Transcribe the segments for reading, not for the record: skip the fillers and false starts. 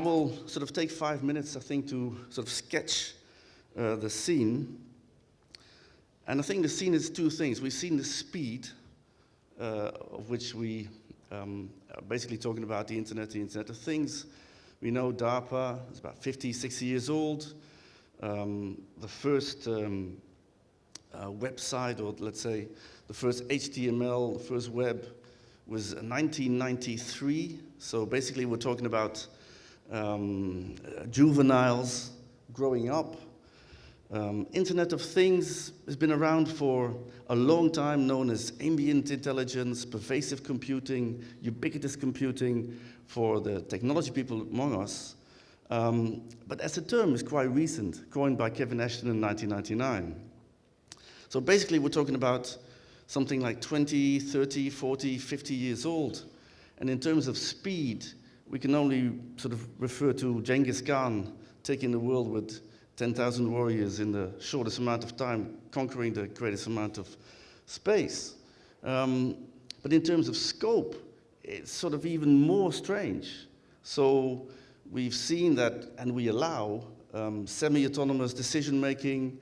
will sort of take 5 minutes, I think, to sort of sketch the scene. And I think the scene is two things. We've seen the speed of which we are basically talking about the Internet of Things. We know DARPA is about 50, 60 years old. The first website, or let's say the first HTML, the first web, was 1993. So basically we're talking about juveniles growing up. Internet of Things has been around for a long time, known as ambient intelligence, pervasive computing, ubiquitous computing for the technology people among us. But as a term, it's quite recent, coined by Kevin Ashton in 1999. So basically, we're talking about something like 20, 30, 40, 50 years old. And in terms of speed, we can only sort of refer to Genghis Khan taking the world with 10,000 warriors in the shortest amount of time, conquering the greatest amount of space. But in terms of scope, it's sort of even more strange. So we've seen that, and we allow semi-autonomous decision-making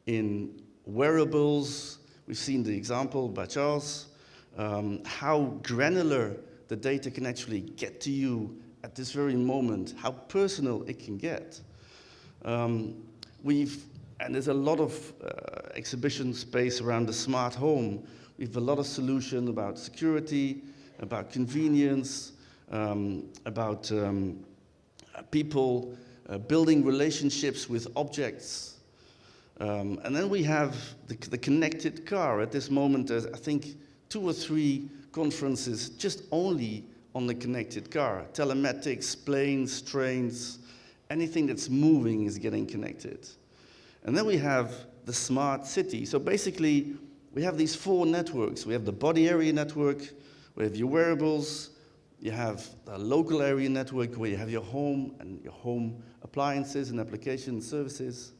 in wearables. We've seen the example by Charles, how granular the data can actually get to you at this very moment, how personal it can get. And there's a lot of exhibition space around the smart home. We have a lot of solution about security, about convenience, about people building relationships with objects. And then we have the connected car. At this moment, there's, I think, 2 or 3 conferences just only on the connected car. Telematics, planes, trains, anything that's moving is getting connected. And then we have the smart city. So basically, we have these 4 networks. We have the body area network, we have your wearables, you have the local area network where you have your home and your home appliances and application services.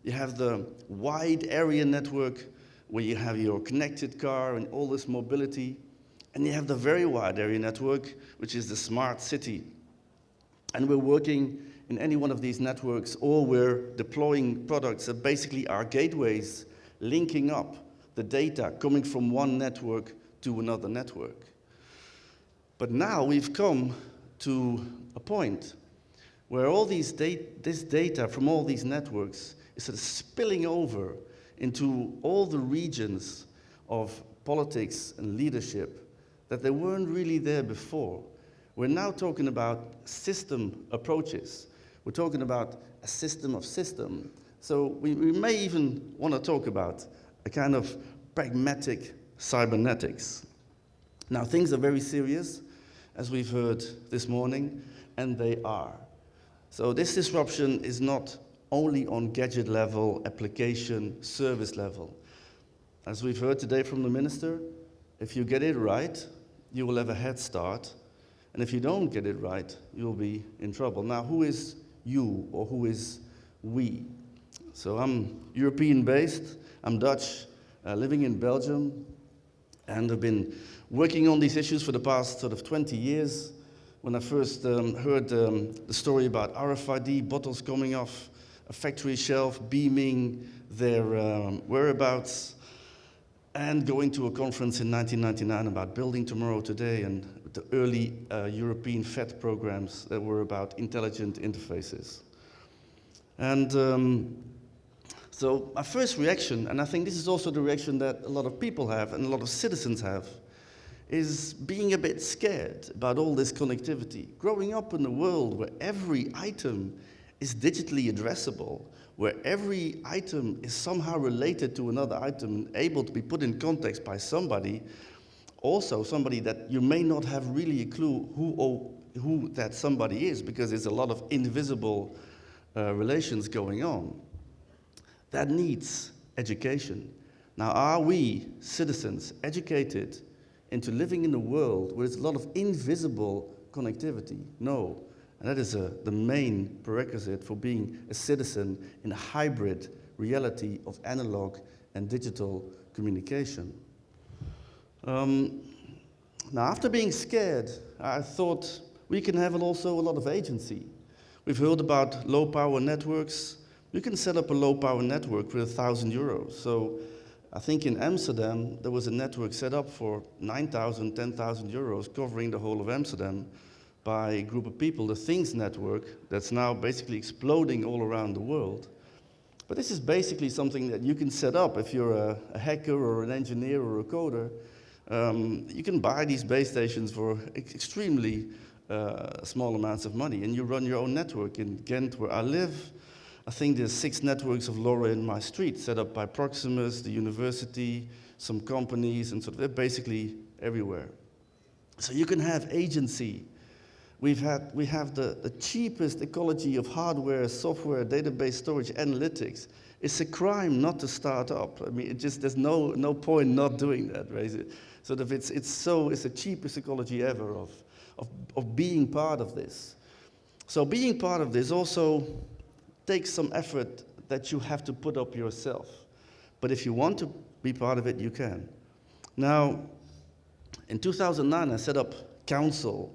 You have the wide area network where you have your connected car and all this mobility. And you have the very wide area network, which is the smart city. And we're working in any one of these networks, or we're deploying products that basically are gateways linking up the data coming from one network to another network. But now we've come to a point where all this data from all these networks is sort of spilling over into all the regions of politics and leadership that they weren't really there before. We're now talking about system approaches. We're talking about a system of system. So we may even want to talk about a kind of pragmatic cybernetics. Now, things are very serious, as we've heard this morning, and they are. So this disruption is not only on gadget level, application, service level. As we've heard today from the minister, if you get it right, you will have a head start. And if you don't get it right, you'll be in trouble. Now, who is you, or who is we? So I'm European-based, I'm Dutch, living in Belgium, and I've been working on these issues for the past sort of 20 years. When I first heard the story about RFID bottles coming off a factory shelf, beaming their whereabouts, and going to a conference in 1999 about building tomorrow today, and the early European FET programs that were about intelligent interfaces. And so my first reaction, and I think this is also the reaction that a lot of people have and a lot of citizens have, is being a bit scared about all this connectivity. Growing up in a world where every item is digitally addressable, where every item is somehow related to another item, able to be put in context by somebody, also somebody that you may not have really a clue who that somebody is, because there's a lot of invisible relations going on. That needs education. Now, are we, citizens, educated into living in a world where there's a lot of invisible connectivity? No. And that is the main prerequisite for being a citizen in a hybrid reality of analog and digital communication. Now, after being scared, I thought we can have also a lot of agency. We've heard about low power networks. You can set up a low power network with €1,000. So I think in Amsterdam, there was a network set up for 9,000, 10,000 euros covering the whole of Amsterdam by a group of people, the Things network, that's now basically exploding all around the world. But this is basically something that you can set up if you're a hacker or an engineer or a coder. You can buy these base stations for extremely small amounts of money, and you run your own network. In Ghent, where I live, I think there's 6 networks of LoRa in my street, set up by Proximus, the university, some companies, and they're basically everywhere. So you can have agency. We have the cheapest ecology of hardware, software, database storage, analytics. It's a crime not to start up. I mean, there's no point not doing that, right? So it's the cheapest ecology ever of being part of this. So being part of this also takes some effort that you have to put up yourself. But if you want to be part of it, you can. Now, in 2009, I set up Council,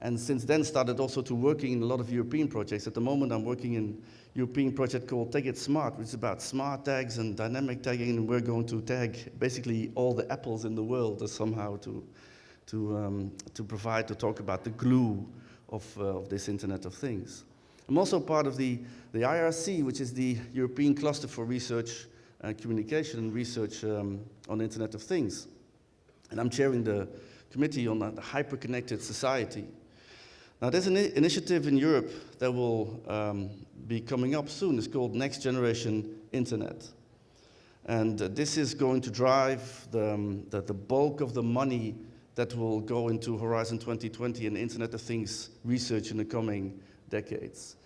and since then started also to working in a lot of European projects. At the moment, I'm working in a European project called Tag It Smart, which is about smart tags and dynamic tagging, and we're going to tag basically all the apples in the world somehow to talk about the glue of this Internet of Things. I'm also part of the IRC, which is the European Cluster for Research and Communication and Research on Internet of Things. And I'm chairing the committee on the hyper-connected society. Now, there's an initiative in Europe that will be coming up soon. It's called Next Generation Internet. And this is going to drive the bulk of the money that will go into Horizon 2020 and Internet of Things research in the coming decades.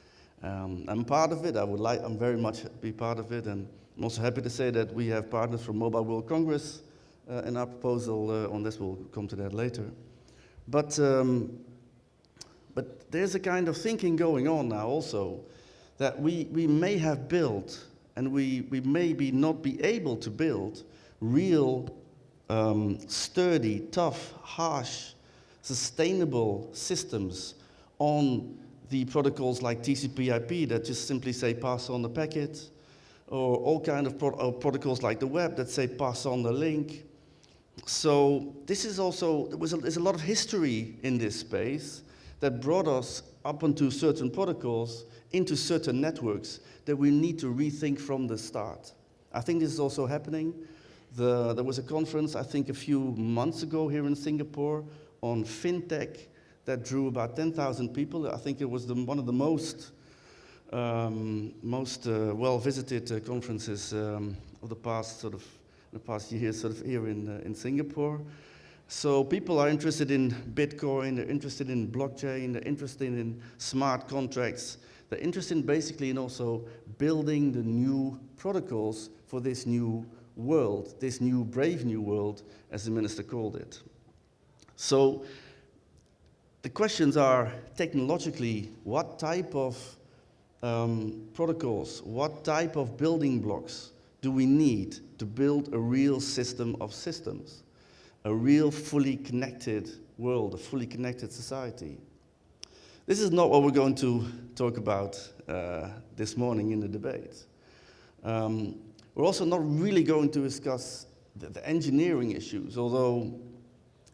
I'm part of it. I'm very much be part of it. And I'm also happy to say that we have partners from Mobile World Congress in our proposal on this. We'll come to that later. But there's a kind of thinking going on now also that we may have built and we maybe not be able to build real sturdy, tough, harsh, sustainable systems on the protocols like TCP/IP that just simply say pass on the packet, or all kind of protocols like the web that say pass on the link. So this is also, there's a lot of history in this space that brought us up onto certain protocols, into certain networks that we need to rethink from the start. I think this is also happening. There was a conference, I think a few months ago here in Singapore on fintech that drew about 10,000 people. I think it was one of the most well-visited conferences of the past years here in Singapore. So people are interested in Bitcoin, they're interested in blockchain, they're interested in smart contracts, they're interested in basically in also building the new protocols for this new world, this new brave new world, as the minister called it. So the questions are technologically, what type of protocols, what type of building blocks do we need to build a real system of systems? A real fully connected world, a fully connected society. This is not what we're going to talk about this morning in the debate. We're also not really going to discuss the engineering issues, although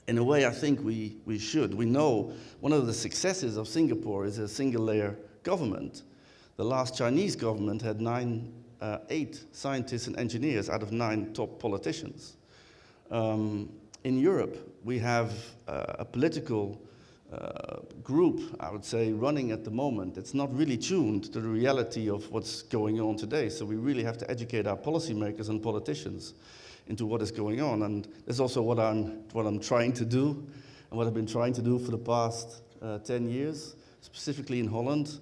in a way I think we should. We know one of the successes of Singapore is a single layer government. The last Chinese government had 8 scientists and engineers out of 9 top politicians. In Europe, we have a political group, I would say, running at the moment. It's not really tuned to the reality of what's going on today. So we really have to educate our policymakers and politicians into what is going on. And that's also what I'm trying to do, and what I've been trying to do for the past 10 years, specifically in Holland.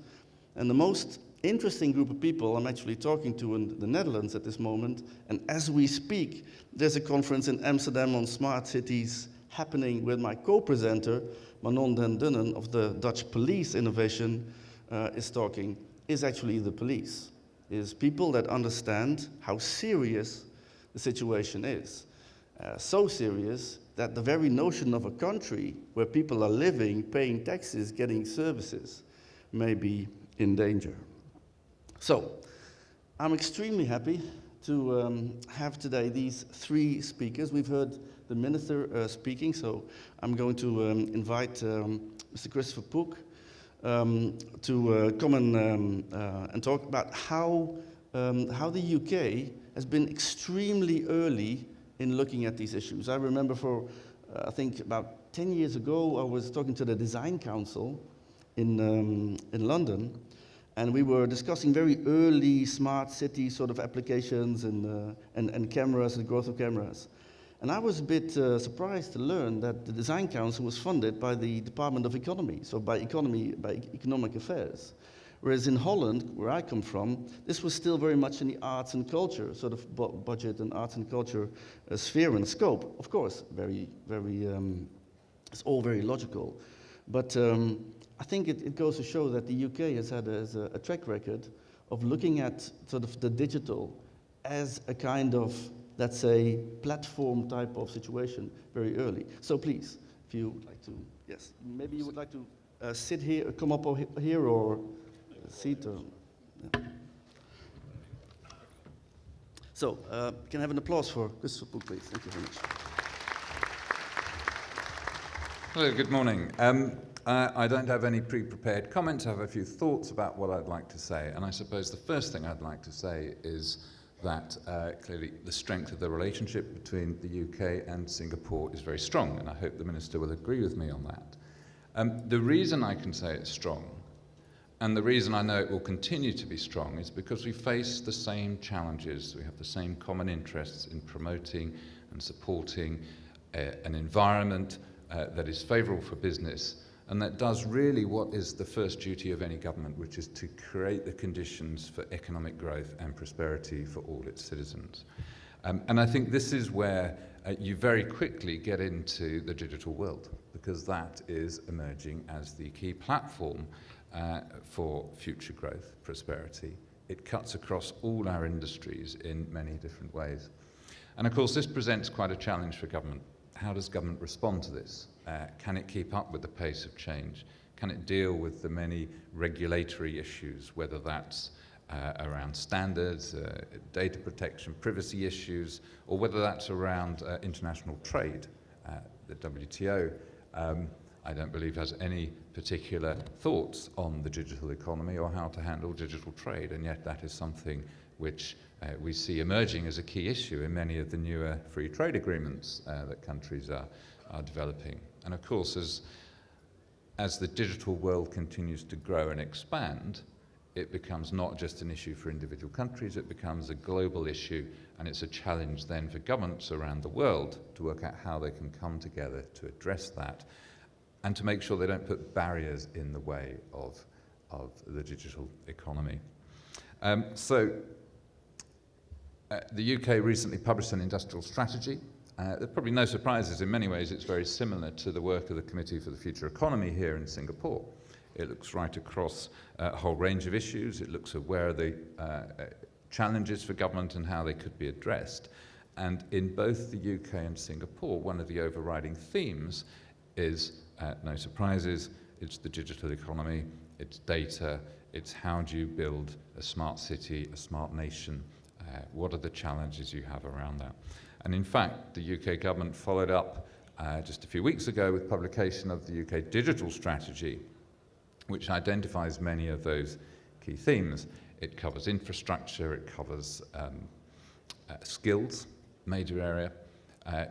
And the most interesting group of people I'm actually talking to in the Netherlands at this moment, and as we speak, there's a conference in Amsterdam on smart cities happening with my co-presenter, Manon den Dunnen of the Dutch Police Innovation is actually the police, is people that understand how serious the situation is. So serious that the very notion of a country where people are living, paying taxes, getting services, may be in danger. So, I'm extremely happy to have today these three speakers. We've heard the Minister speaking, so I'm going to invite Mr. Christopher Pook to come and talk about how the UK has been extremely early in looking at these issues. I remember I think about 10 years ago, I was talking to the Design Council in London, and we were discussing very early smart city sort of applications and cameras, and growth of cameras. And I was a bit surprised to learn that the Design Council was funded by the Department of Economy, so by Economic Affairs. Whereas in Holland, where I come from, this was still very much in the arts and culture, sort of budget and arts and culture sphere and scope. Of course, it's all very logical. But I think it goes to show that the UK has had a track record of looking at sort of the digital as a kind of, let's say, platform type of situation very early. So please, if you would like to, yes, maybe you would like to sit here, come up here, or seat. Yeah. So, can I have an applause for Christopher Pook, please? Thank you very much. Hello, good morning. I don't have any pre-prepared comments. I have a few thoughts about what I'd like to say. And I suppose the first thing I'd like to say is that clearly the strength of the relationship between the UK and Singapore is very strong, and I hope the Minister will agree with me on that. The reason I can say it's strong, and the reason I know it will continue to be strong, is because we face the same challenges. We have the same common interests in promoting and supporting an environment that is favourable for business, and that does really what is the first duty of any government, which is to create the conditions for economic growth and prosperity for all its citizens. And I think this is where you very quickly get into the digital world, because that is emerging as the key platform for future growth, prosperity. It cuts across all our industries in many different ways. And of course, this presents quite a challenge for government. How does government respond to this? Can it keep up with the pace of change? Can it deal with the many regulatory issues, whether that's around standards, data protection, privacy issues, or whether that's around international trade? The WTO, I don't believe, has any particular thoughts on the digital economy or how to handle digital trade, and yet that is something which we see emerging as a key issue in many of the newer free trade agreements that countries are developing. And of course, as the digital world continues to grow and expand, it becomes not just an issue for individual countries, it becomes a global issue, and it's a challenge then for governments around the world to work out how they can come together to address that and to make sure they don't put barriers in the way of the digital economy. The UK recently published an industrial strategy. There are probably no surprises. In many ways, it's very similar to the work of the Committee for the Future Economy here in Singapore. It looks right across a whole range of issues. It looks at where are the challenges for government and how they could be addressed. And in both the UK and Singapore, one of the overriding themes is, no surprises, it's the digital economy, it's data, it's how do you build a smart city, a smart nation. What are the challenges you have around that? And in fact, the UK government followed up just a few weeks ago with publication of the UK Digital Strategy, which identifies many of those key themes. It covers infrastructure, it covers skills, major area.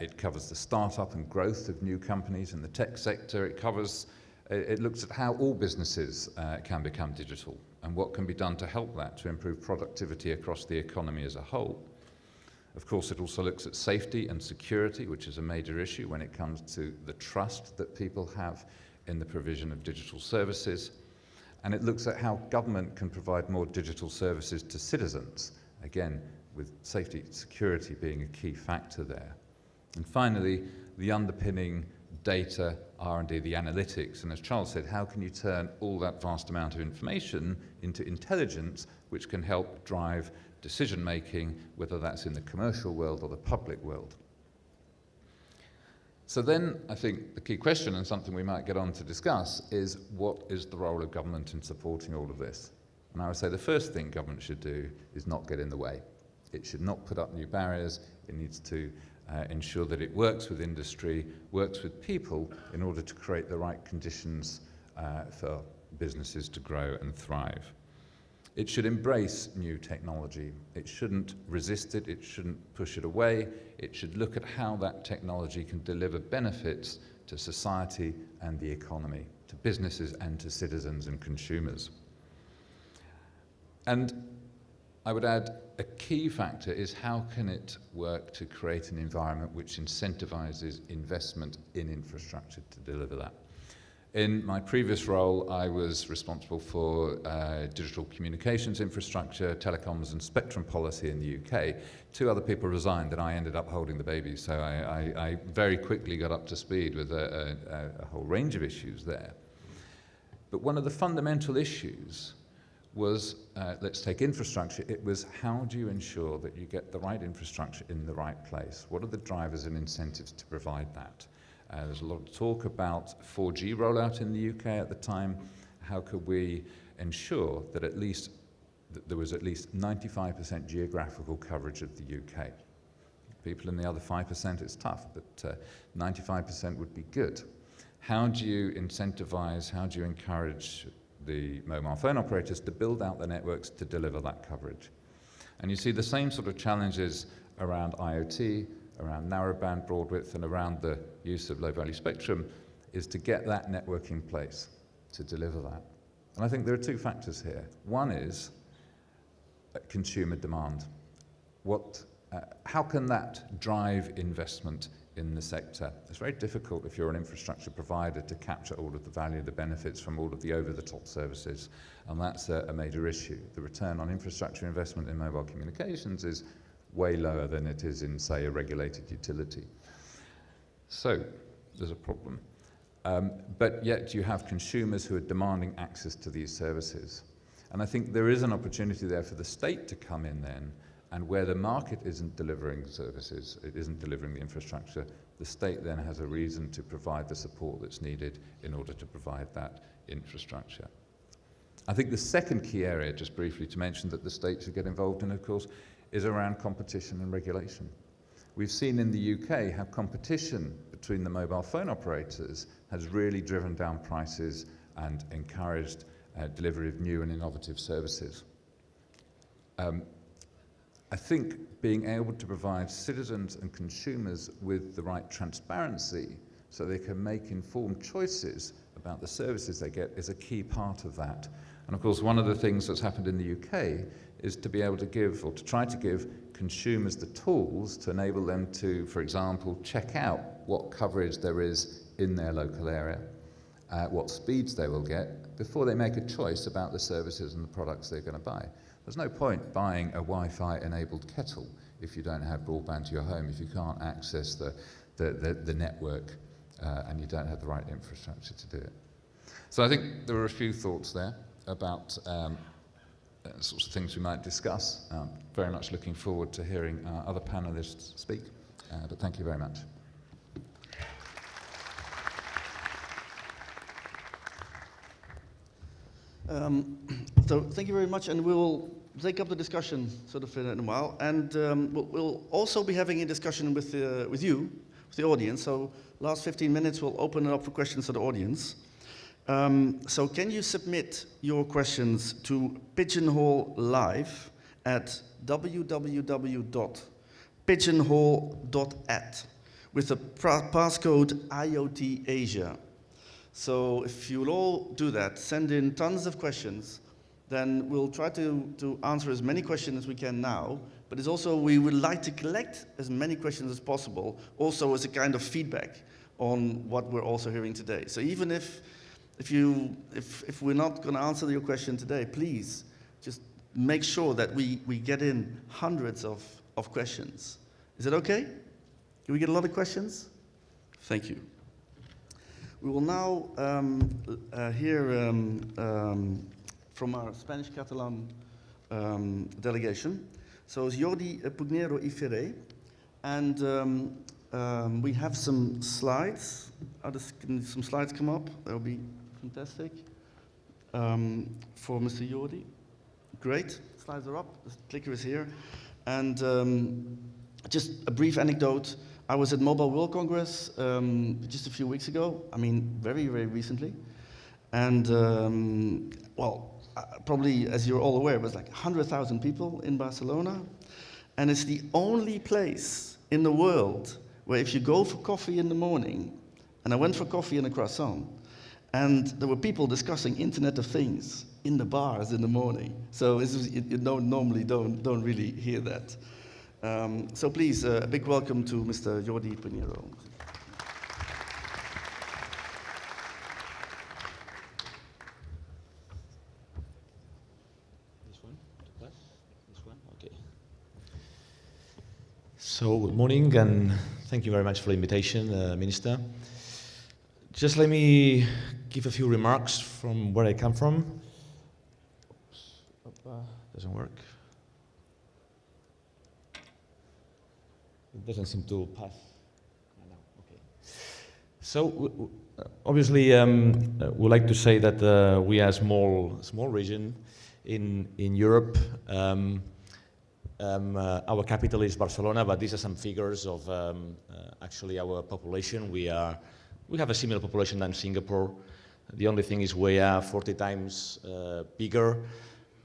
It covers the startup and growth of new companies in the tech sector. It looks at how all businesses can become digital and what can be done to help that, to improve productivity across the economy as a whole. Of course, it also looks at safety and security, which is a major issue when it comes to the trust that people have in the provision of digital services. And it looks at how government can provide more digital services to citizens, again, with safety and security being a key factor there. And finally, the underpinning data, R&D, the analytics, and as Charles said, how can you turn all that vast amount of information into intelligence which can help drive decision-making, whether that's in the commercial world or the public world. So then, I think the key question, and something we might get on to discuss, is what is the role of government in supporting all of this? And I would say the first thing government should do is not get in the way. It should not put up new barriers. It needs to ensure that it works with industry, works with people in order to create the right conditions for businesses to grow and thrive. It should embrace new technology. It shouldn't resist it. It shouldn't push it away. It should look at how that technology can deliver benefits to society and the economy, to businesses and to citizens and consumers. And I would add a key factor is how can it work to create an environment which incentivizes investment in infrastructure to deliver that. In my previous role, I was responsible for digital communications infrastructure, telecoms and spectrum policy in the UK. 2 other people resigned and I ended up holding the baby, so I very quickly got up to speed with a whole range of issues there. But one of the fundamental issues was, let's take infrastructure, it was how do you ensure that you get the right infrastructure in the right place? What are the drivers and incentives to provide that? There's a lot of talk about 4G rollout in the UK at the time. How could we ensure that there was at least 95% geographical coverage of the UK? People in the other 5%, it's tough, but 95% would be good. How do you incentivize, how do you encourage the mobile phone operators to build out the networks to deliver that coverage? And you see the same sort of challenges around IoT, around narrowband broadband, and around the use of low-value spectrum, is to get that network in place to deliver that. And I think there are 2 factors here. One is consumer demand. How can that drive investment in the sector? It's very difficult if you're an infrastructure provider to capture all of the value, the benefits from all of the over-the-top services, and that's a major issue. The return on infrastructure investment in mobile communications is way lower than it is in, say, a regulated utility. So there's a problem. But yet you have consumers who are demanding access to these services. And I think there is an opportunity there for the state to come in then, and where the market isn't delivering services, it isn't delivering the infrastructure, the state then has a reason to provide the support that's needed in order to provide that infrastructure. I think the second key area, just briefly to mention, that the state should get involved in, of course, is around competition and regulation. We've seen in the UK how competition between the mobile phone operators has really driven down prices and encouraged delivery of new and innovative services. I think being able to provide citizens and consumers with the right transparency so they can make informed choices about the services they get is a key part of that. And of course, one of the things that's happened in the UK is to be able to give, or to try to give, consumers the tools to enable them to, for example, check out what coverage there is in their local area, what speeds they will get, before they make a choice about the services and the products they're going to buy. There's no point buying a Wi-Fi enabled kettle if you don't have broadband to your home, if you can't access the network and you don't have the right infrastructure to do it. So I think there were a few thoughts there about sorts of things we might discuss. Very much looking forward to hearing other panellists speak, but thank you very much. So thank you very much, and we'll take up the discussion sort of in a while, and we'll also be having a discussion with you, with the audience. So last 15 minutes we'll open it up for questions to the audience. So can you submit your questions to Pigeonhole Live at www.pigeonhole.at with the passcode IoT Asia. So if you'll all do that, send in tons of questions, then we'll try to answer as many questions as we can now, but it's also, we would like to collect as many questions as possible, also as a kind of feedback on what we're also hearing today. So even if we're not going to answer your question today, please just make sure that we get in hundreds of questions. Is it okay? Can we get a lot of questions? Thank you. We will now hear from our Spanish Catalan delegation. So it's Jordi, Puigneró y Ferrer, and we have some slides. Can some slides come up? That would be fantastic. For Mr. Jordi. Great. Slides are up. The clicker is here. And just a brief anecdote. I was at Mobile World Congress just a few weeks ago. I mean, very, very recently. And, probably, as you're all aware, it was like 100,000 people in Barcelona. And it's the only place in the world where if you go for coffee in the morning, and I went for coffee and a croissant, and there were people discussing Internet of Things in the bars in the morning. So you normally don't really hear that. So please, a big welcome to Mr. Jordi Puigneró. So good morning, and thank you very much for the invitation, Minister. Just let me give a few remarks from where I come from. Doesn't work. It doesn't seem to pass. Okay. So obviously, we'd like to say that we are a small region in Europe. Our capital is Barcelona, but these are some figures of actually our population. We have a similar population than Singapore. The only thing is we are 40 times bigger.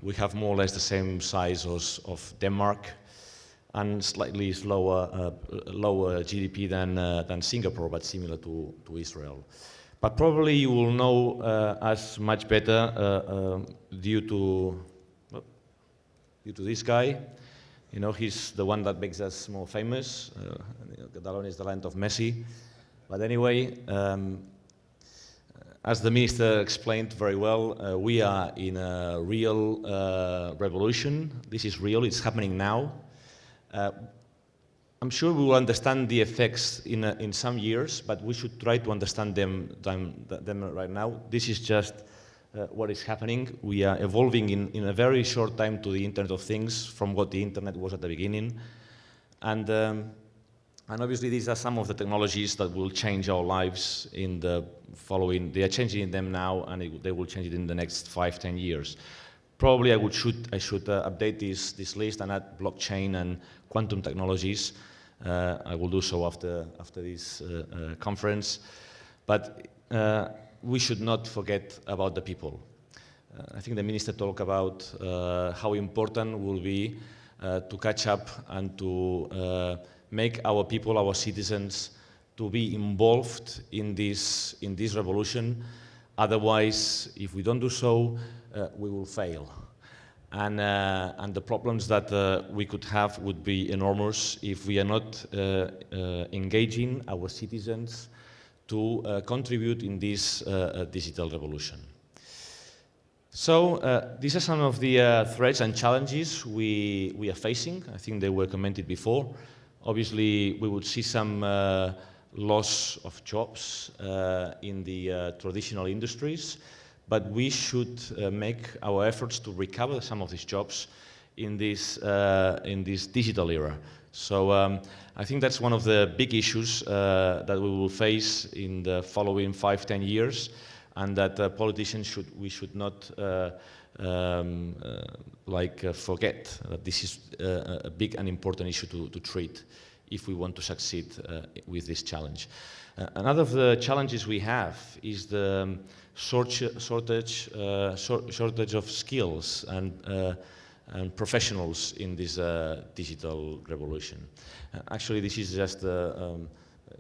We have more or less the same size of Denmark, and slightly lower GDP than Singapore, but similar to Israel. But probably you will know us much better due to this guy. You know, he's the one that makes us more famous. Catalonia is the land of Messi. But anyway, as the Minister explained very well, we are in a real revolution. This is real, it's happening now. I'm sure we will understand the effects in some years, but we should try to understand them right now. This is just what is happening. We are evolving in a very short time to the Internet of Things from what the Internet was at the beginning. And obviously these are some of the technologies that will change our lives in the following. They are changing them now, and they will change it in the next 5-10 years. Probably I should update this list and add blockchain and quantum technologies. I will do so after this conference. But we should not forget about the people. I think the Minister talked about how important will be to catch up and to make our people, our citizens, to be involved in this revolution. Otherwise, if we don't do so, we will fail. And the problems that we could have would be enormous if we are not engaging our citizens to contribute in this digital revolution. So these are some of the threats and challenges we are facing. I think they were commented before. Obviously, we would see some loss of jobs in the traditional industries, but we should make our efforts to recover some of these jobs in this digital era. So I think that's one of the big issues that we will face in the following 5-10 years, and that politicians should not forget that this is a big and important issue to treat if we want to succeed with this challenge. Another of the challenges we have is the shortage of skills and professionals in this digital revolution. Actually, this is just an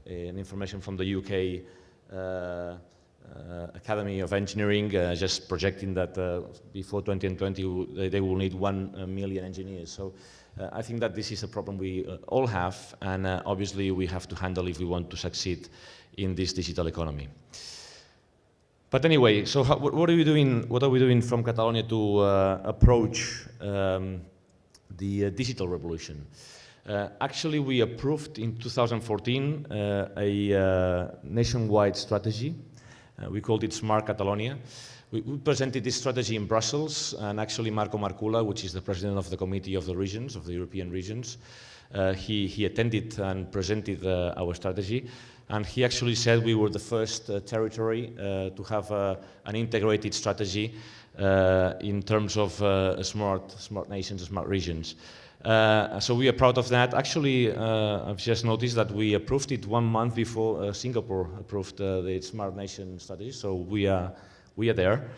information from the UK Academy of Engineering, just projecting that before 2020 they will need 1 million engineers. So I think that this is a problem we all have, and obviously we have to handle if we want to succeed in this digital economy. But anyway, so what are we doing? What are we doing from Catalonia to approach the digital revolution? Actually, we approved in 2014 a nationwide strategy. We called it Smart Catalonia. We presented this strategy in Brussels, and actually Marco Marcula, which is the president of the Committee of the Regions, of the European regions, He attended and presented our strategy, and he actually said we were the first territory to have an integrated strategy in terms of smart nations, smart regions. So we are proud of that. Actually, I've just noticed that we approved it 1 month before Singapore approved the Smart Nation strategy. So we are there.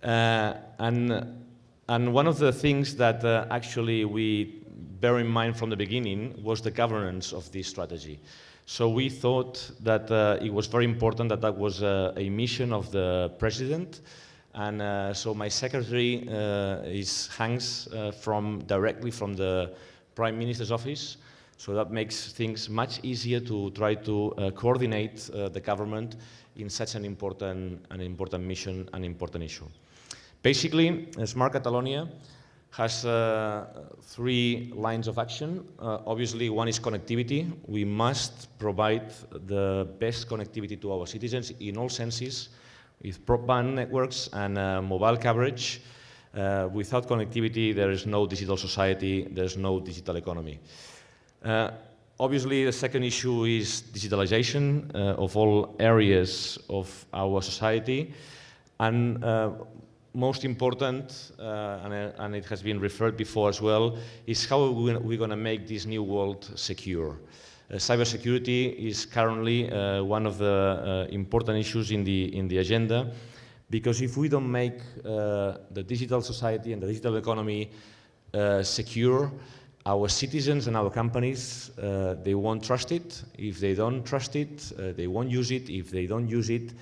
And one of the things that actually we bear in mind from the beginning was the governance of this strategy. So we thought that it was very important that that was a mission of the president. And so my secretary hangs directly from the Prime Minister's office. So that makes things much easier to try to coordinate the government in such an important mission, an important issue. Basically, Smart Catalonia has 3 lines of action. Obviously, one is connectivity. We must provide the best connectivity to our citizens in all senses, with broadband networks and mobile coverage. Without connectivity, there is no digital society, there's no digital economy. Obviously, the second issue is digitalization of all areas of our society. And most important, and it has been referred before as well, is how we're going to make this new world secure. Cybersecurity is currently one of the important issues in the agenda, because if we don't make the digital society and the digital economy secure, our citizens and our companies, they won't trust it. If they don't trust it, they won't use it. If they don't use it,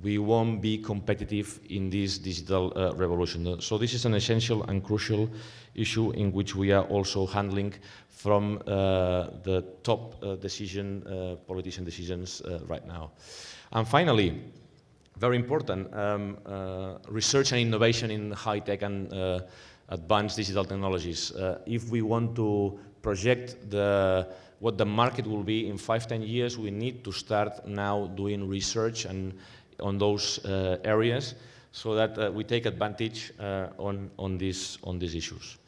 we won't be competitive in this digital revolution. So this is an essential and crucial issue in which we are also handling from the top politician decisions right now. And finally, very important, research and innovation in high-tech and advanced digital technologies. If we want to project what the market will be in 5-10 years, we need to start now doing research and on those areas, so that we take advantage on these issues.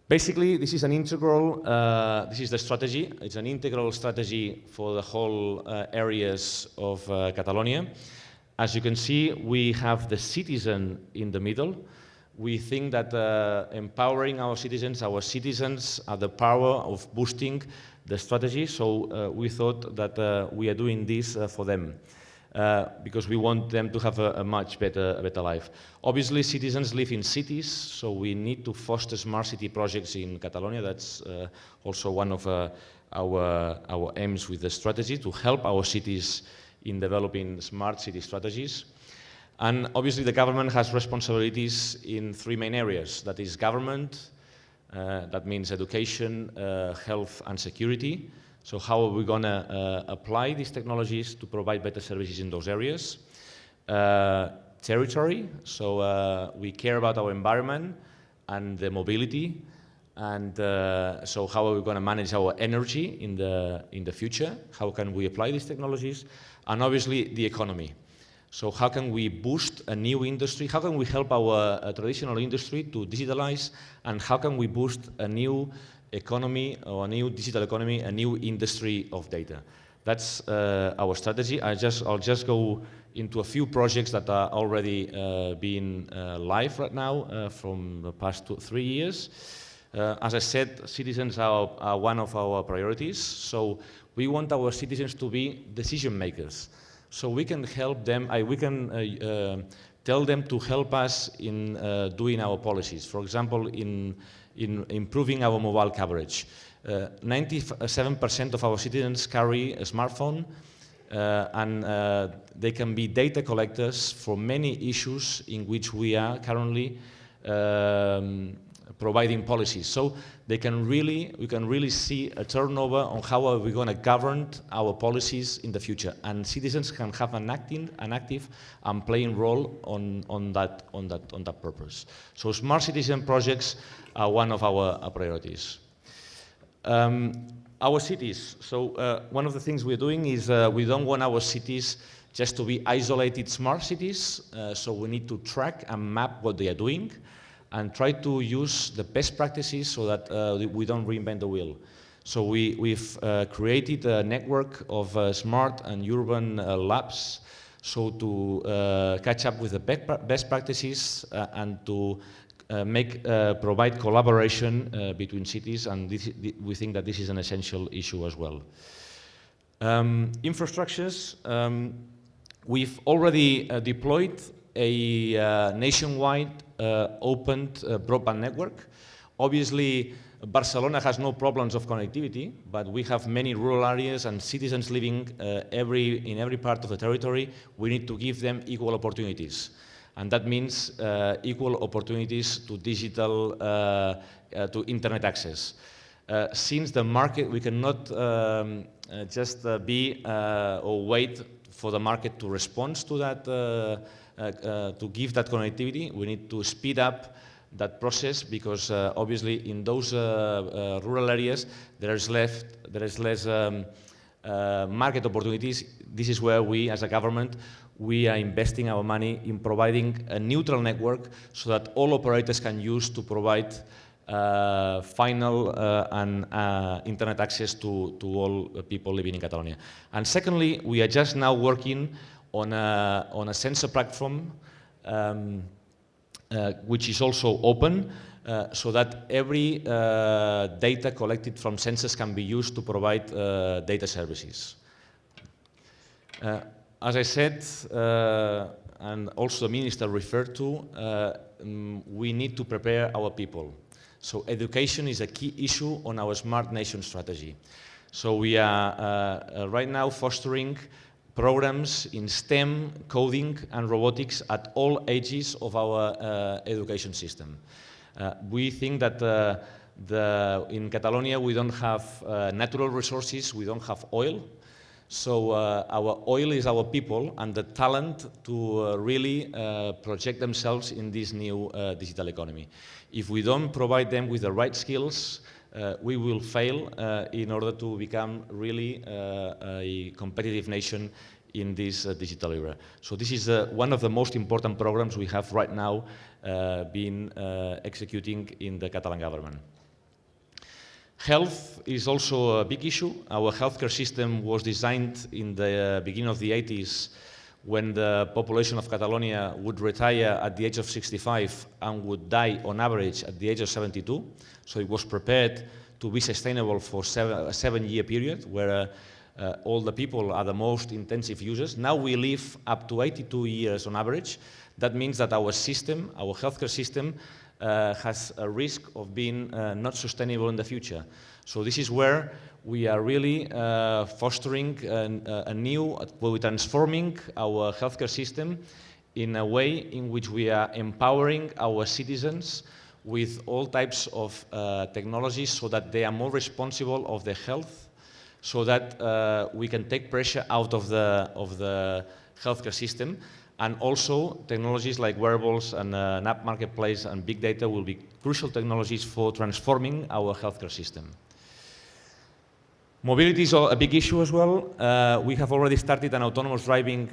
Basically, this is an integral, this is the strategy. It's an integral strategy for the whole areas of Catalonia. As you can see, we have the citizen in the middle. We think that empowering our citizens are the power of boosting the strategy. So we thought that we are doing this for them. Because we want them to have a much better life. Obviously, citizens live in cities, so we need to foster smart city projects in Catalonia. That's also one of our aims with the strategy, to help our cities in developing smart city strategies. And obviously, the government has responsibilities in 3 main areas. That is government, that means education, health, and security. So how are we going to apply these technologies to provide better services in those areas? Territory, so we care about our environment and the mobility, and so how are we going to manage our energy in the future? How can we apply these technologies? And obviously the economy. So how can we boost a new industry? How can we help our traditional industry to digitalize? And how can we boost a new economy, or a new digital economy, a new industry of data? That's our strategy. I'll just go into a few projects that are already being live right now from the past 3 years. As I said, citizens are one of our priorities. So we want our citizens to be decision makers. So we can help them, we can tell them to help us in doing our policies. For example, in improving our mobile coverage. 97% of our citizens carry a smartphone, and they can be data collectors for many issues in which we are currently providing policies. So we can really see a turnover on how are we going to govern our policies in the future, and citizens can have an active and playing role on that purpose. So smart citizen projects are one of our priorities. Our cities. So one of the things we're doing is we don't want our cities just to be isolated smart cities. So we need to track and map what they are doing, and try to use the best practices so that we don't reinvent the wheel. So we've created a network of smart and urban labs, so to catch up with the best practices and to provide collaboration between cities, and we think that this is an essential issue as well. Infrastructures, we've already deployed a nationwide open broadband network. Obviously, Barcelona has no problems of connectivity, but we have many rural areas and citizens living in every part of the territory. We need to give them equal opportunities. And that means equal opportunities to digital, to internet access. Since the market, we cannot just be or wait for the market to respond to that, to give that connectivity. We need to speed up that process, because obviously in those rural areas there is less market opportunities. This is where we, as a government, we are investing our money in providing a neutral network so that all operators can use to provide final and internet access to all people living in Catalonia. And secondly, we are just now working on a sensor platform which is also open, so that every data collected from sensors can be used to provide data services. As I said, and also the Minister referred to, we need to prepare our people. So education is a key issue on our Smart Nation strategy. So we are right now fostering programs in STEM, coding and robotics at all ages of our education system. We think that in Catalonia we don't have natural resources, we don't have oil. So our oil is our people and the talent to really project themselves in this new digital economy. If we don't provide them with the right skills, we will fail in order to become really a competitive nation in this digital era. So this is one of the most important programs we have right now been executing in the Catalan government. Health is also a big issue. Our healthcare system was designed in the beginning of the 80s, when the population of Catalonia would retire at the age of 65 and would die on average at the age of 72. So it was prepared to be sustainable for a 7-year period, where all the people are the most intensive users. Now we live up to 82 years on average. That means that our system, our healthcare system, has a risk of being not sustainable in the future. So this is where we are really fostering we're transforming our healthcare system in a way in which we are empowering our citizens with all types of technologies, so that they are more responsible of their health, so that we can take pressure out of the healthcare system. And also technologies like wearables and an app marketplace and big data will be crucial technologies for transforming our healthcare system. Mobility is a big issue as well. We have already started an autonomous driving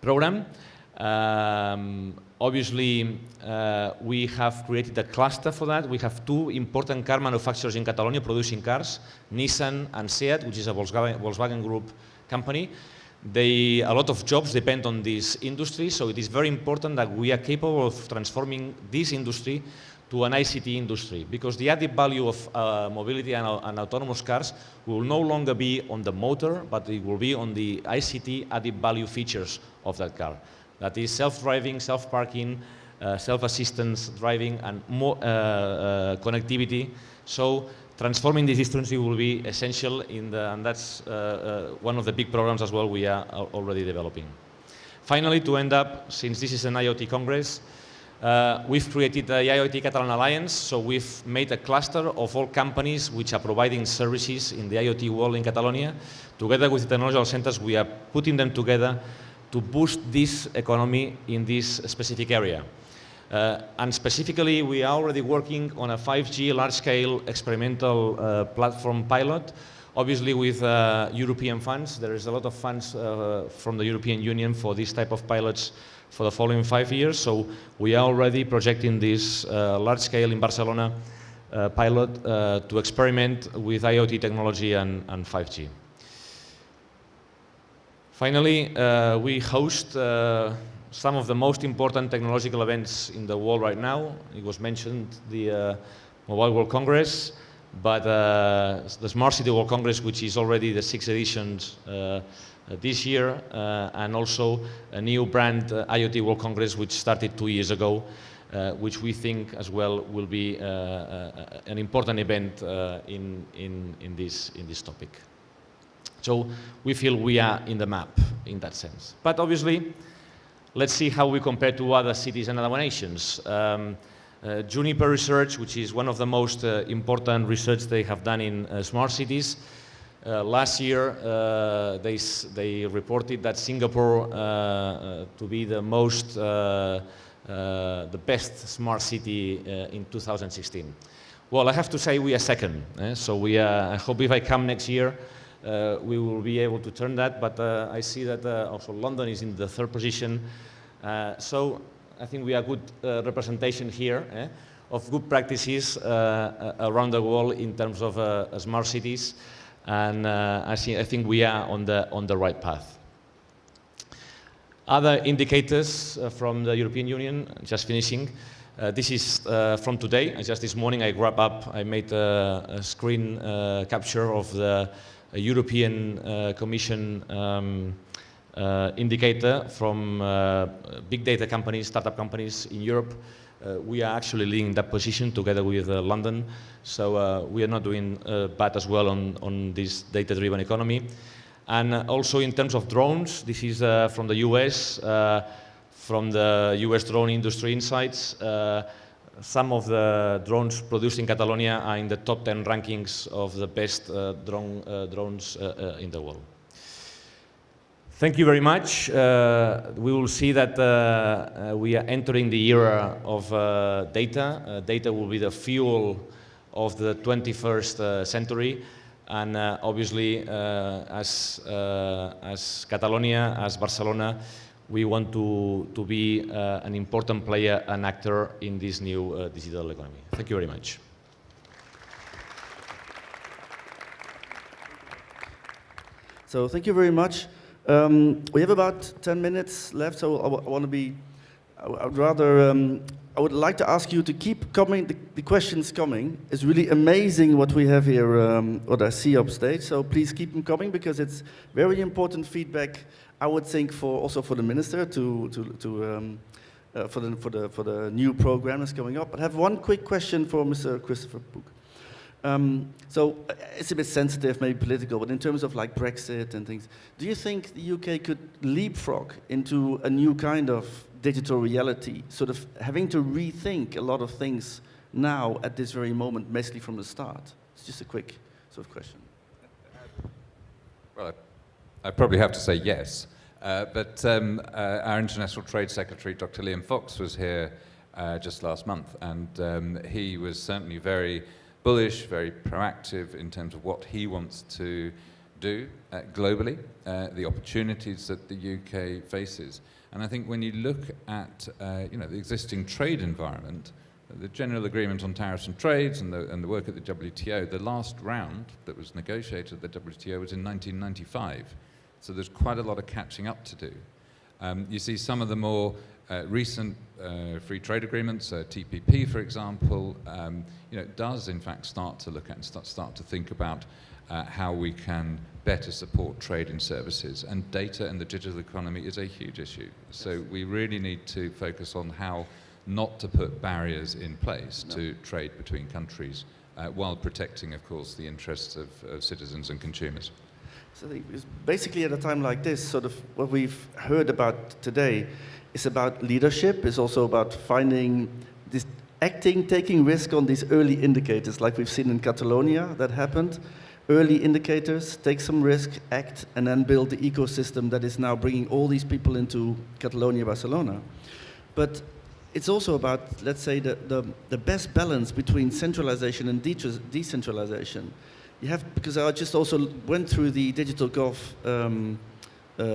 program. Obviously, we have created a cluster for that. We have 2 important car manufacturers in Catalonia producing cars, Nissan and Seat, which is a Volkswagen Group company. A lot of jobs depend on this industry, so it is very important that we are capable of transforming this industry to an ICT industry, because the added value of mobility and autonomous cars will no longer be on the motor, but it will be on the ICT added value features of that car. That is self-driving, self-parking, self-assistance driving, and more connectivity. So transforming this industry will be essential, and that's one of the big programs as well we are already developing. Finally, to end up, since this is an IoT Congress, we've created the IoT Catalan Alliance, so we've made a cluster of all companies which are providing services in the IoT world in Catalonia. Together with the technological centers, we are putting them together to boost this economy in this specific area. And specifically, we are already working on a 5G large-scale experimental platform pilot, obviously with European funds. There is a lot of funds from the European Union for this type of pilots for the following 5 years. So we are already projecting this large-scale in Barcelona pilot to experiment with IoT technology and 5G. Finally, we host some of the most important technological events in the world right now. It was mentioned the Mobile World Congress, but the Smart City World Congress, which is already the 6th edition this year, and also a new brand IoT World Congress, which started 2 years ago, which we think as well will be an important event in this topic. So we feel we are in the map in that sense. But obviously, let's see how we compare to other cities and other nations. Juniper Research, which is one of the most important research they have done in smart cities, last year they reported that Singapore to be the best smart city in 2016. Well, I have to say we are second. So I hope if I come next year, we will be able to turn that, but I see that also London is in the 3rd position. So I think we are good representation here of good practices around the world in terms of smart cities, and I think we are on the right path. Other indicators from the European Union, just finishing. This is from today. Just this morning I made a screen capture of the European Commission indicator from big data companies, startup companies in Europe. We are actually leading that position together with London, so we are not doing bad as well on this data-driven economy. And also in terms of drones, this is from the US, from the US Drone Industry Insights. Some of the drones produced in Catalonia are in the top 10 rankings of the best drones in the world. Thank you very much. We will see that we are entering the era of data. Data will be the fuel of the 21st century. And obviously, as Catalonia, as Barcelona, we want to be an important player, an actor in this new digital economy. Thank you very much. So thank you very much. We have about 10 minutes left, so I would like to ask you to keep coming, the questions coming. It's really amazing what we have here, what I see up stage, so please keep them coming, because it's very important feedback, I would think, also for the minister for the new program that's coming up. But I have one quick question for Mr. Christopher Pook. So it's a bit sensitive, maybe political, but in terms of like Brexit and things, do you think the UK could leapfrog into a new kind of digital reality, sort of having to rethink a lot of things now at this very moment, basically from the start? It's just a quick sort of question. Well, I probably have to say yes, but our International Trade Secretary, Dr. Liam Fox, was here just last month, and he was certainly very bullish, very proactive in terms of what he wants to do globally, the opportunities that the UK faces. And I think when you look at the existing trade environment, the general agreement on tariffs and trades and the work at the WTO, the last round that was negotiated at the WTO was in 1995. So there's quite a lot of catching up to do. You see some of the more recent free trade agreements, TPP, for example, does in fact start to look at and start to think about how we can better support trade in services. And data and the digital economy is a huge issue. So we really need to focus on how not to put barriers in place to trade between countries while protecting, of course, the interests of citizens and consumers. So basically at a time like this, sort of what we've heard about today is about leadership, is also about finding this taking risk on these early indicators, like we've seen in Catalonia that happened. Early indicators, take some risk, act, and then build the ecosystem that is now bringing all these people into Catalonia, Barcelona. But it's also about, let's say, the best balance between centralization and decentralization. You have, because I just also went through the Digital Gov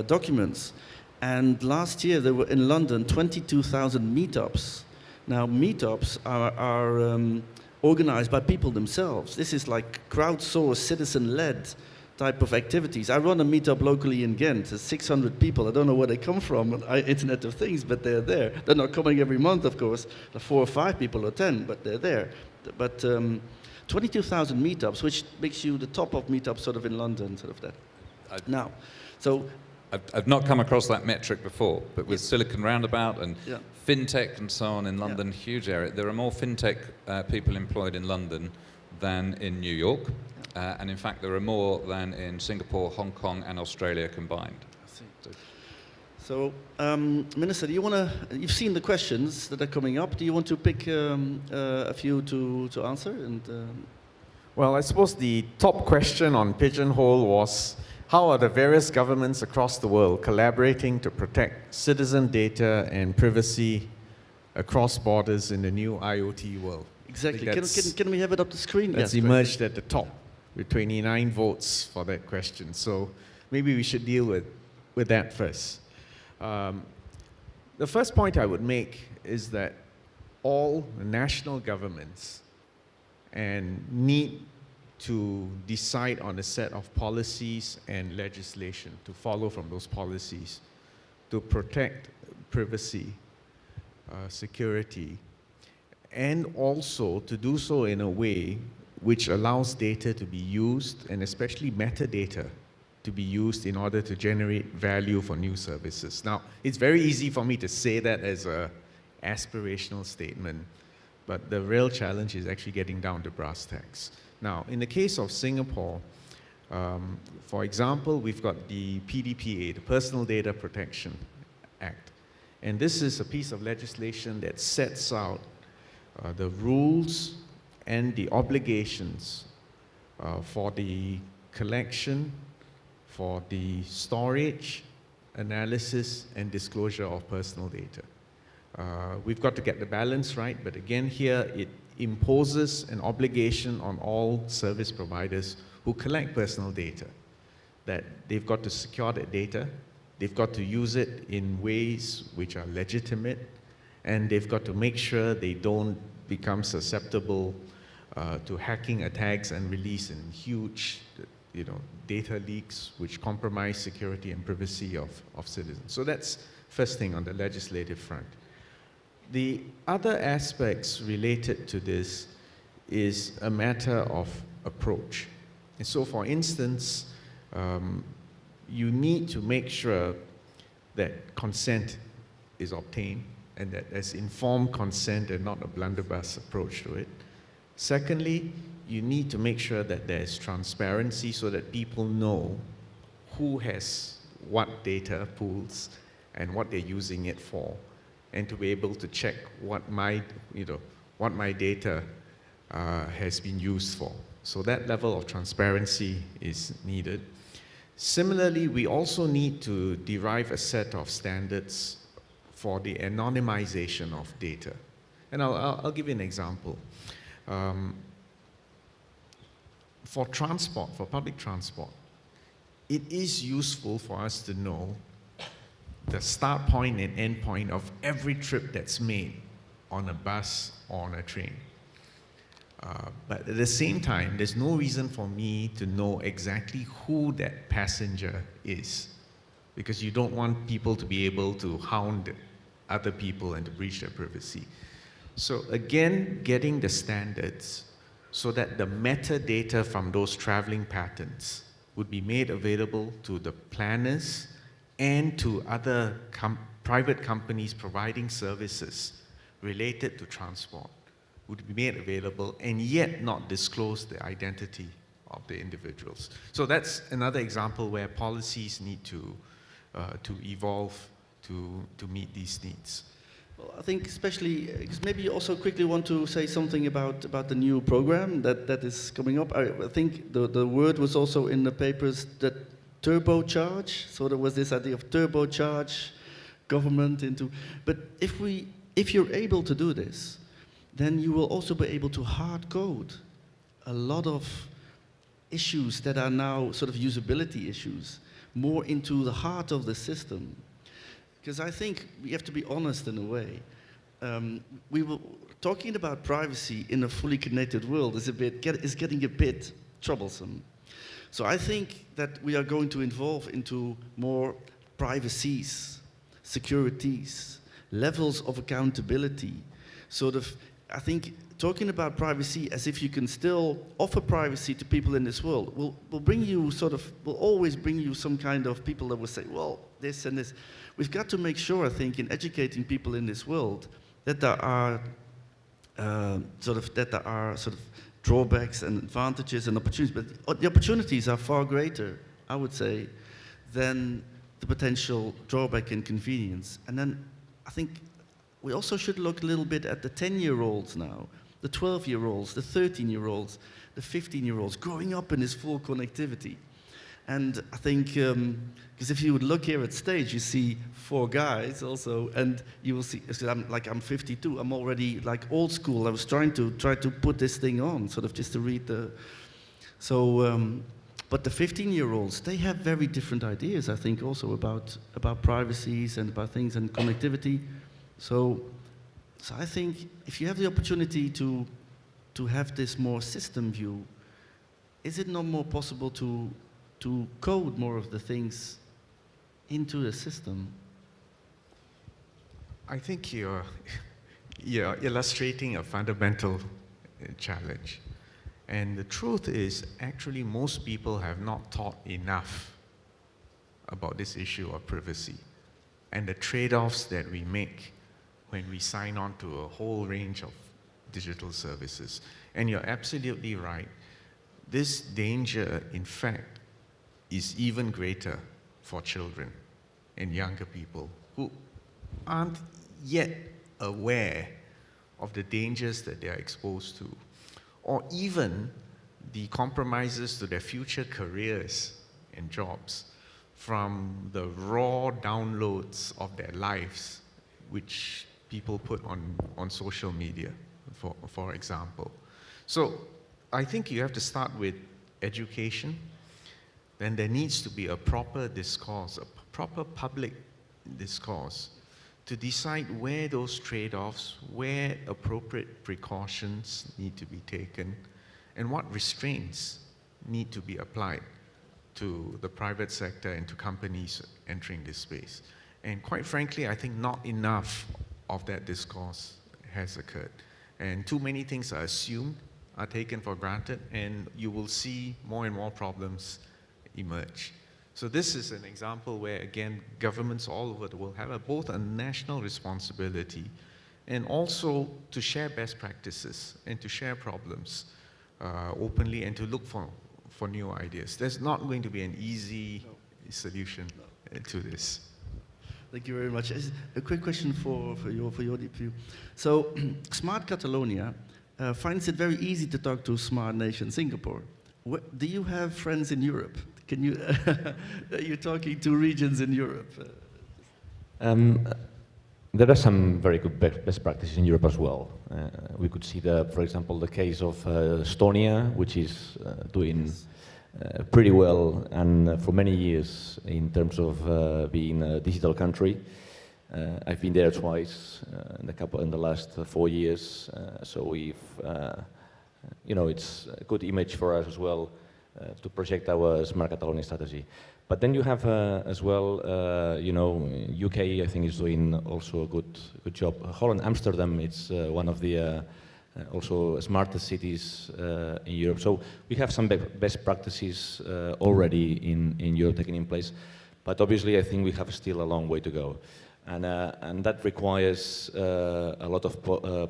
documents, and last year there were in London 22,000 meetups. Now meetups are organized by people themselves. This is like crowdsourced, citizen-led type of activities. I run a meetup locally in Ghent. There's 600 people. I don't know where they come from, Internet of Things, but they're there. They're not coming every month, of course. There are 4 or 5 people or 10, but they're there. But 22,000 meetups, which makes you the top of meetups sort of in London, sort of that. Now, so I've not come across that metric before, but with Silicon Roundabout and Yeah. fintech and so on in London, huge area. There are more fintech people employed in London than in New York, and in fact there are more than in Singapore, Hong Kong and Australia combined. So, Minister, do you want to? You've seen the questions that are coming up. Do you want to pick a few to answer? And Well, I suppose the top question on Pigeonhole was, how are the various governments across the world collaborating to protect citizen data and privacy across borders in the new IoT world? exactly. I think Can we have it up the screen? That's Yes, emerged at the top with 29 votes for that question. So maybe we should deal with that first. The first point I would make is that all national governments need to decide on a set of policies and legislation to follow from those policies to protect privacy, security, and also to do so in a way which allows data to be used, and especially metadata, to be used in order to generate value for new services. Now, it's very easy for me to say that as an aspirational statement, but the real challenge is actually getting down to brass tacks. Now, in the case of Singapore, for example, we've got the PDPA, the Personal Data Protection Act. And this is a piece of legislation that sets out the rules and the obligations for the collection, for the storage, analysis, and disclosure of personal data. We've got to get the balance right, but again here it imposes an obligation on all service providers who collect personal data, that they've got to secure that data, they've got to use it in ways which are legitimate, and they've got to make sure they don't become susceptible to hacking attacks and release in huge data leaks which compromise security and privacy of citizens. So that's first thing on the legislative front. The other aspects related to this is a matter of approach. And so for instance, you need to make sure that consent is obtained and that there's informed consent and not a blunderbuss approach to it. Secondly, you need to make sure that there's transparency so that people know who has what data pools and what they're using it for, and to be able to check what my data has been used for. So that level of transparency is needed. Similarly, we also need to derive a set of standards for the anonymization of data. And I'll give you an example. For transport, for public transport, it is useful for us to know the start point and end point of every trip that's made on a bus or on a train. But at the same time, there's no reason for me to know exactly who that passenger is, because you don't want people to be able to hound other people and to breach their privacy. So again, getting the standards so that the metadata from those traveling patterns would be made available to the planners and to other private companies providing services related to transport would be made available and yet not disclose the identity of the individuals. So that's another example where policies need to evolve to meet these needs. Well, I think especially, because maybe you also quickly want to say something about the new program that is coming up. I think the word was also in the papers that turbocharge. So there was this idea of turbocharge government into, but if you're able to do this, then you will also be able to hard code a lot of issues that are now sort of usability issues, more into the heart of the system. Because I think we have to be honest in a way. we were talking about privacy in a fully connected world is getting a bit troublesome. So I think that we are going to evolve into more privacies, securities, levels of accountability. I think talking about privacy as if you can still offer privacy to people in this world will always bring you some kind of people that will say, well, this and this. We've got to make sure, I think, in educating people in this world that there are drawbacks and advantages and opportunities, but the opportunities are far greater, I would say, than the potential drawback and convenience. And then I think we also should look a little bit at the 10-year-olds now, the 12-year-olds, the 13-year-olds, the 15-year-olds growing up in this full connectivity. And I think, because if you would look here at stage, you see 4 guys also, and you will see, I'm 52, I'm already like old school. I was trying to put this thing on, sort of just to read but the 15-year-olds, they have very different ideas, I think, also about privacies and about things and connectivity. So I think if you have the opportunity to have this more system view, is it not more possible to code more of the things into the system? I think you're illustrating a fundamental challenge. And the truth is, actually, most people have not thought enough about this issue of privacy and the trade-offs that we make when we sign on to a whole range of digital services. And you're absolutely right. This danger, in fact, is even greater for children and younger people who aren't yet aware of the dangers that they are exposed to, or even the compromises to their future careers and jobs from the raw downloads of their lives, which people put on social media, for example. So I think you have to start with education. Then there needs to be a proper discourse, a proper public discourse, to decide where those trade-offs, where appropriate precautions need to be taken, and what restraints need to be applied to the private sector and to companies entering this space. And quite frankly, I think not enough of that discourse has occurred. And too many things are assumed, are taken for granted, and you will see more and more problems emerge. So this is an example where, again, governments all over the world have both a national responsibility and also to share best practices and to share problems openly and to look for new ideas. There's not going to be an easy solution to this. Thank you very much. A quick question for your deep view. So, Smart Catalonia finds it very easy to talk to smart nation Singapore. Do you have friends in Europe? Can you? Are you talking to regions in Europe? There are some very good best practices in Europe as well. We could see, for example, the case of Estonia, which is doing pretty well and for many years in terms of being a digital country. I've been there twice in the last 4 years, so we've, it's a good image for us as well to project our Smart Catalonia strategy. But then you have as well, UK I think is doing also a good job. Holland, Amsterdam, it's one of the also smartest cities in Europe. So we have some best practices already in Europe taken in place, but obviously I think we have still a long way to go. And that requires a lot of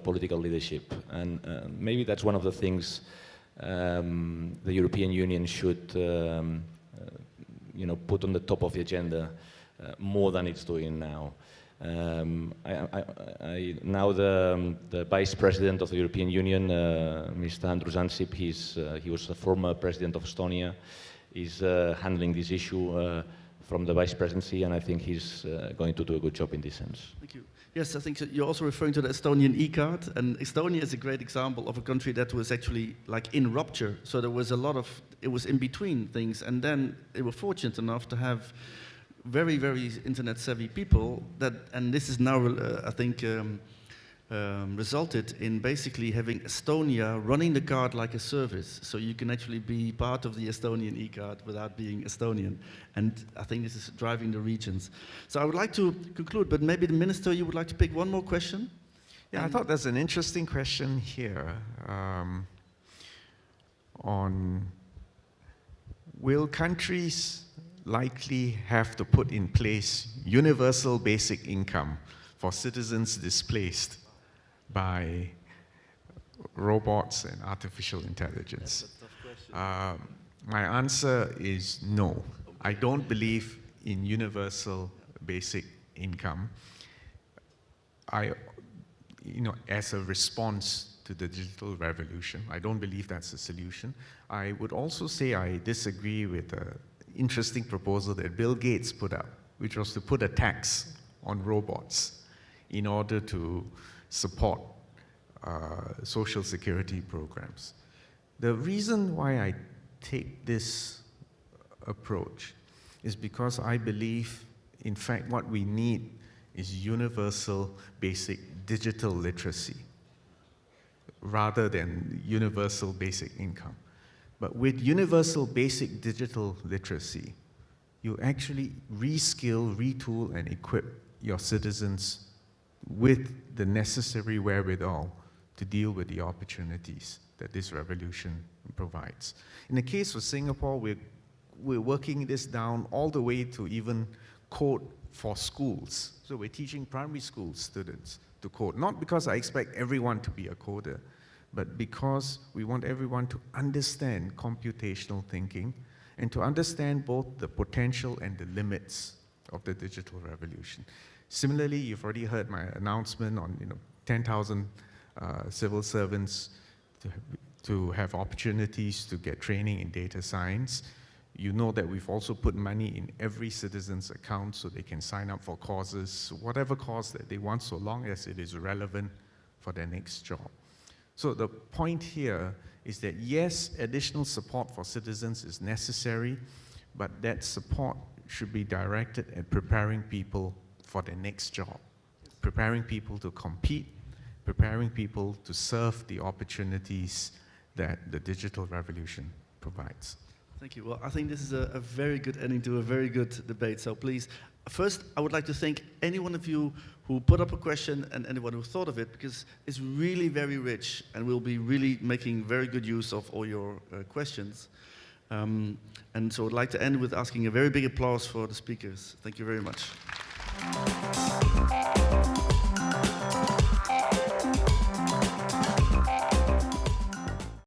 political leadership. And maybe that's one of the things the European Union should put on the top of the agenda more than it's doing now. Now the Vice President of the European Union, Mr. Andrus Ansip, he was a former President of Estonia, is handling this issue from the Vice Presidency, and I think he's going to do a good job in this sense. Thank you. Yes, I think you're also referring to the Estonian e-card, and Estonia is a great example of a country that was actually like in rupture. So there was it was in between things, and then they were fortunate enough to have very, very internet-savvy people and this is now, I think, resulted in basically having Estonia running the card like a service. So you can actually be part of the Estonian e-card without being Estonian. And I think this is driving the regions. So I would like to conclude, but maybe the Minister, you would like to pick one more question? Yeah, I thought there's an interesting question here on will countries likely have to put in place universal basic income for citizens displaced by robots and artificial intelligence? That's a tough question. My answer is no. I don't believe in universal basic income. As a response to the digital revolution, I don't believe that's a solution. I would also say I disagree with an interesting proposal that Bill Gates put up, which was to put a tax on robots in order to support social security programs. The reason why I take this approach is because I believe, in fact, what we need is universal basic digital literacy rather than universal basic income. But with universal basic digital literacy, you actually reskill, retool, and equip your citizens with the necessary wherewithal to deal with the opportunities that this revolution provides. In the case of Singapore, we're working this down all the way to even code for schools. So we're teaching primary school students to code, not because I expect everyone to be a coder, but because we want everyone to understand computational thinking and to understand both the potential and the limits of the digital revolution. Similarly, you've already heard my announcement on 10,000 civil servants to have opportunities to get training in data science. You know that we've also put money in every citizen's account so they can sign up for courses, whatever course that they want, so long as it is relevant for their next job. So the point here is that yes, additional support for citizens is necessary, but that support should be directed at preparing people for their next job, preparing people to compete, preparing people to serve the opportunities that the digital revolution provides. Thank you. Well, I think this is a very good ending to a very good debate. So please, first, I would like to thank any one of you who put up a question and anyone who thought of it, because it's really very rich and we'll be really making very good use of all your questions. And so I'd like to end with asking a very big applause for the speakers. Thank you very much.